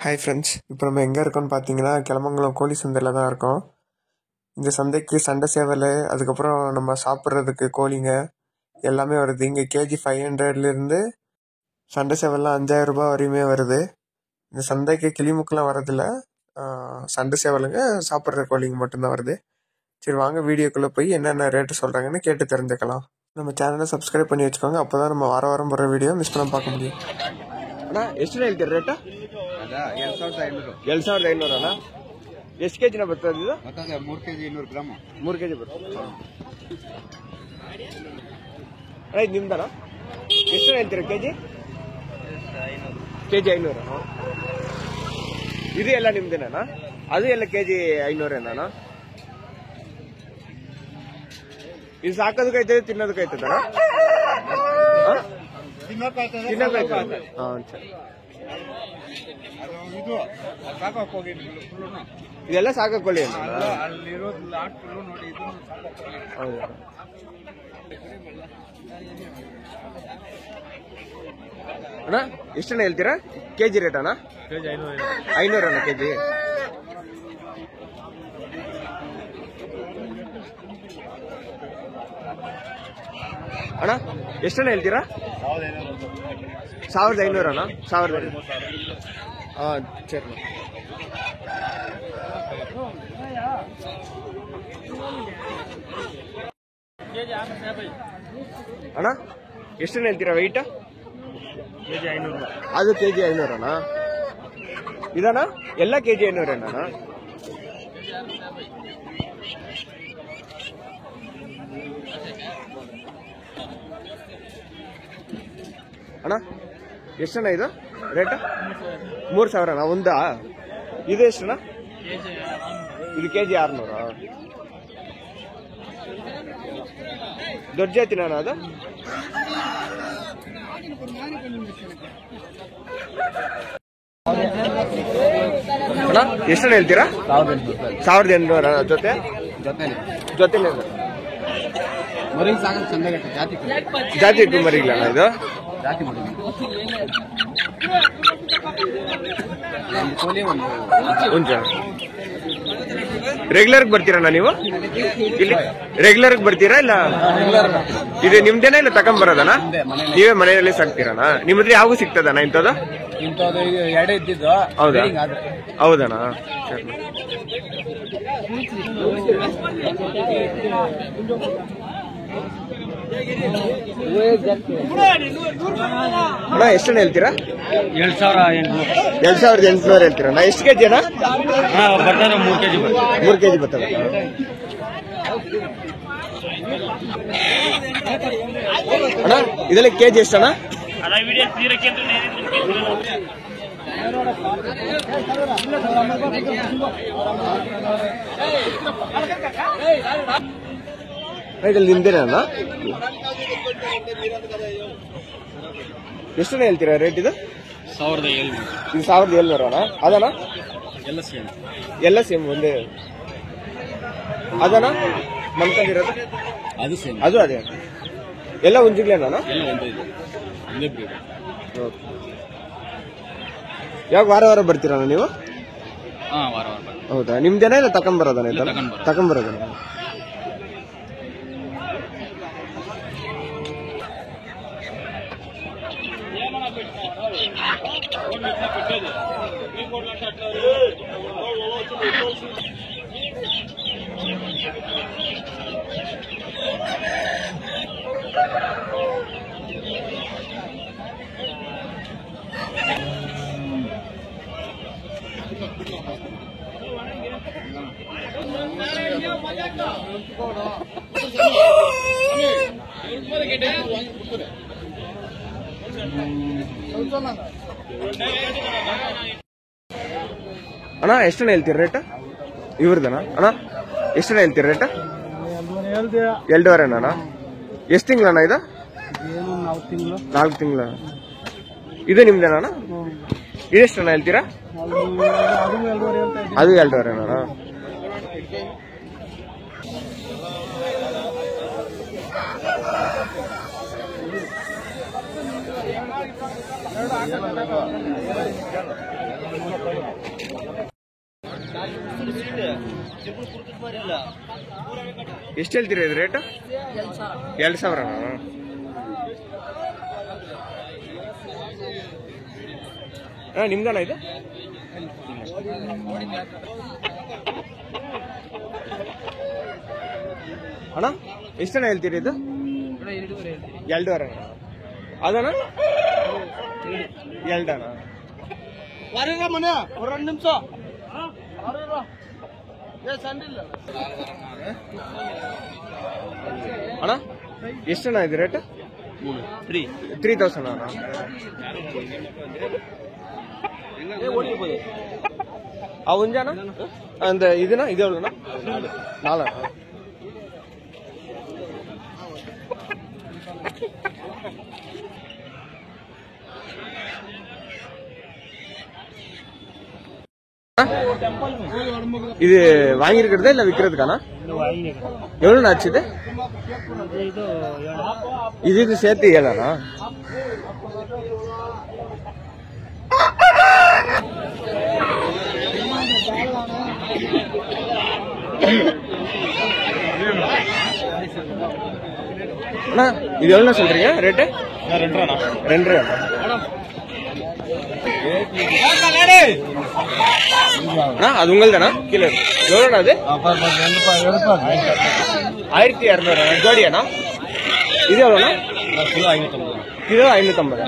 Hi friends, இப்போ நம்ம எங்கே இருக்கோம்னு பார்த்தீங்கன்னா கிளமங்கலம் கோழி சந்தையில் தான் இருக்கோம். இந்த சந்தைக்கு சண்டை சேவல், அதுக்கப்புறம் நம்ம சாப்பிட்றதுக்கு கோழிங்க எல்லாமே வருது. இங்கே கேஜி 500லேருந்து சண்டை சேவல்லாம் 5000 ரூபா வரையுமே வருது. இந்த சந்தைக்கு கிளிமுக்கெலாம் வரதில்ல, சண்டை சேவலுங்க சாப்பிட்ற கோழிங்க மட்டும்தான் வருது. சரி வாங்க வீடியோக்குள்ளே போய் என்னென்ன ரேட்டு சொல்கிறாங்கன்னு கேட்டு தெரிஞ்சுக்கலாம். நம்ம சேனலை சப்ஸ்கிரைப் பண்ணி வச்சுக்கோங்க, அப்போ தான் நம்ம வாரம் போடுற வீடியோ மிஸ் பண்ண பார்க்க முடியும். ಅಣ್ಣ ಎಷ್ಟು ಹೇಳ್ತೀರಿ ರೇಟು? 2500 ಅಣ್ಣ. ಎಷ್ಟು ಕೆಜಿನ ಬರ್ತದೆ ಇದು? 3 kg 200 ಗ್ರಾಮ್. 3 kg ಬರ್ತದೆ ಅಣ್ಣ. ಇದು ನಿಮ್ದಣ್ಣ? ಎಷ್ಟು ಹೇಳ್ತೀರಾ ಕೆಜಿ? ಕೆಜಿ 500. ಇದು ಎಲ್ಲ ನಿಮ್ದೇನಣ್ಣ? ಅದು ಎಲ್ಲ ಕೆಜಿ 500 ಅಣ್ಣ. ಇದು ಸಾಕೋದಕ್ಕೈತದೆ ತಿನ್ನೋದಕ್ಕೈತದಣ್ಣ? ತಿನ್ನೋದಕ್ಕೈತದೆ. ಹಾಂ ಸರಿ. ಇದೆಲ್ಲ ಸಾಕೋಕೊಳ್ಳಿ ಹೌದಾ? ಅಣ್ಣ ಎಷ್ಟಣ್ಣ ಹೇಳ್ತೀರಾ ಕೆಜಿ ರೇಟ್ ಅಣ್ಣ? 500 ಅಣ್ಣ ಕೆಜಿ. ಅಣ್ಣ ಎಷ್ಟಣ್ಣ ಹೇಳ್ತೀರಾ? 1500 ಅಣ್ಣ. 1500. ಹಾಂ ಸರಿ. ಅಣ್ಣ ಎಷ್ಟಣ್ಣ ಹೇಳ್ತೀರಾ ವೆಯ್ಟ್? ಕೆಜಿ 500. ಅದು ಕೆಜಿ 500 ಅಣ್ಣ. ಇದಣ್ಣ ಎಲ್ಲ ಕೆಜಿ 500 ಅಣ್ಣ. ಅಣ್ಣ ಎಷ್ಟಣ್ಣ ಇದು ರೇಟ್? 3000 ಅಣ್ಣ ಒಂದಾ? ಇದು ಎಷ್ಟಣ್ಣ? ಇದು ಕೆಜಿ 600. ದೊಡ್ಡ ಜಾತಿನ ಅಣ್ಣ ಅದು? ಅಣ್ಣ ಎಷ್ಟಣ್ಣ ಹೇಳ್ತೀರಾ? 1800 ಜೊತೆ ಜೊತೆ ಮರಿ ಸಾಕು ಚಂದ ಜಾತಿ ಇಟ್ಟು ಮರಿಗಿಲ್ಲ ಅಣ್ಣ ಇದು? ಜಾತಿ ಮರಿ ಹುಂಚ ರೆಗ್ಯುಲರ್ ಬರ್ತೀರಣ್ಣ ನೀವು ಇಲ್ಲಿ? ರೆಗ್ಯುಲರ್ ಬರ್ತೀರಾ ಇಲ್ಲ ಇದು ನಿಮ್ದೇನಾ ಇಲ್ಲ ತಗೊಂಬರೋದಣ್ಣ? ನೀವೇ ಮನೆಯಲ್ಲಿ ಸಾಕ್ತೀರಣ್ಣ? ನಿಮ್ಮದ್ರೆ ಯಾವಾಗ ಸಿಗ್ತದಣ್ಣ ಇಂಥದ್ದು? ಎರಡೇ ಇದ್ದಿದ್ದು. ಹೌದಾ? ಹೌದಣ್ಣ ಸರಿ. ಅಣ್ಣ ಎಷ್ಟಣ್ಣ ಹೇಳ್ತೀರಾ? 2800 ಹೇಳ್ತೀರಣ್ಣ. ಎಷ್ಟು ಕೆಜಿ ಅಣ್ಣ? 3 kg ಬರ್ತದೆ. ಅಣ್ಣ ಇದೆಲ್ಲ ಕೆಜಿ ಎಷ್ಟಣ್ಣ? ಇದ್ರಲ್ಲಿ ನಿಮ್ದೇನಣ್ಣ? ಎಷ್ಟಣ್ಣ ಹೇಳ್ತೀರಾ ರೇಟ್ ಇದು? 1700. ಇದು 1700 ಅಣ್ಣ. ಅದಣ್ಣ ಎಲ್ಲ ಸೇಮ್ ಒಂದೇ ಅದಣ್ಣ? ಮನ್ಕೊಂಡಿರೋದು ಅದು ಸೇಮ್. ಅದು ಅದೇ ಎಲ್ಲ ಒಂಜಿಗ್ಲೇನ? ಯಾವಾಗ ವಾರ ಬರ್ತೀರಣ್ಣ ನೀವು? ಹೌದಾ? ನಿಮ್ದೇನ ಇಲ್ಲ ತಕೊಂಬರೋದಣ್ಣ? ತಕೊಂಬರೋದಣ್ಣ. ಅಣ್ಣ ಎಷ್ಟಣ್ಣ ಹೇಳ್ತೀರ ರೇಟ್ ಇವ್ರದಣ್ಣ? ಅಣ್ಣ ಎಷ್ಟಣ್ಣ ಹೇಳ್ತೀರ ರೇಟ್? 2.5 ಅಣ್ಣ. ಎಷ್ಟು ತಿಂಗಳಣ್ಣ ಇದು? 4 ತಿಂಗಳ. ಇದು ನಿಮ್ದೇನ ಅಣ್ಣ? ಇದೆಷ್ಟಣ್ಣ ಹೇಳ್ತೀರಾ? ಅದು 2.5 ಅಣ್ಣ. ಎಷ್ಟು ಹೇಳ್ತೀರಾ ಇದು ರೇಟ್? 2,000. ನಿಮ್ದನ ಇದು? ಅಣ್ಣ ಎಷ್ಟಣ್ಣ ಹೇಳ್ತೀರಿ ಇದು? 2,500. ಅದಣ್ಣ 2 ಮನೆ 2 ನಿಮಿಷ ಅಣ್ಣ ಎಷ್ಟಣ್ಣ ಇದು ರೇಟ್? 3,000 ಅಣ್ಣ. ಆ ಒಂಜಾನ ಅಂದ ಇದನ್ನ ಇದು 4. இது வாங்கிருக்கிறதா இல்ல விக்கிறதுக்கானா? எவ்வளவு ஆச்சுது இது சேர்த்து 7,000? அண்ணா இது எவ்வளவு சொல்றீங்க ரேட்டு? 2,500. அது உங்கள் தானா? கீழே எவ்வளோண்ணா அது? 1,200 ஜோடியாண்ணா? இது எவ்வளோண்ணா? கிலோ 550.